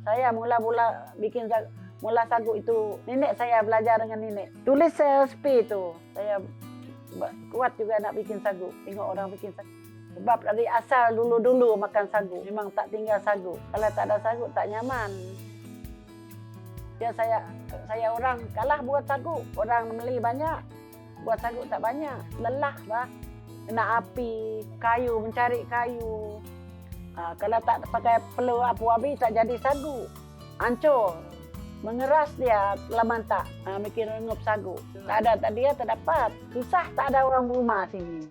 Saya mula-mula bikin sagu itu, nenek saya belajar dengan nenek. Tulis resipi itu, saya kuat juga nak bikin sagu. Tengok orang bikin sagu. Sebab dari asal dulu-dulu makan sagu, memang tak tinggal sagu. Kalau tak ada sagu tak nyaman. Ya saya orang kalah buat sagu, orang beli banyak, buat sagu tak banyak, lelah bah. Kena api, kayu, mencari kayu. Kalau tak pakai peluh apu habis tak jadi sagu, hancur. Mengeras dia lama tak, mikir rengup sagu. Tak ada tak dia tak dapat, susah tak ada orang rumah sini.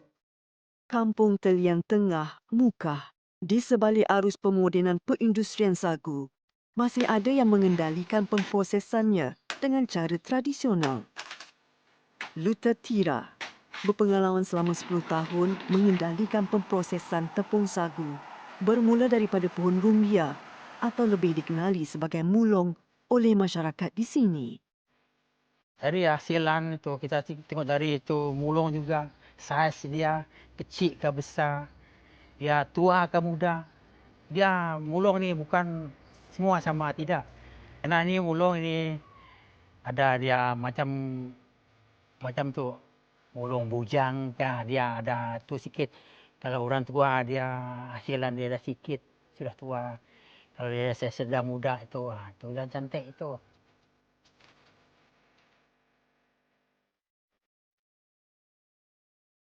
Kampung Telian Tengah, Mukah, di sebalik arus pemodenan perindustrian sagu, masih ada yang mengendalikan pemprosesannya dengan cara tradisional. Luta Tira berpengalaman selama 10 tahun mengendalikan pemprosesan tepung sagu bermula daripada pohon rumbia atau lebih dikenali sebagai mulong oleh masyarakat di sini. Dari hasilan itu kita tengok dari itu mulung juga, saiz dia kecil ke besar, dia tua ke muda. Dia mulung ni bukan semua sama, tidak. Karena ni mulung ini ada dia macam tu, mulung bujang kah, dia ada tu sikit. Kalau orang tua dia hasilan dia dah sikit, sudah tua. Kalau dia sedang muda itu dan cantik itu.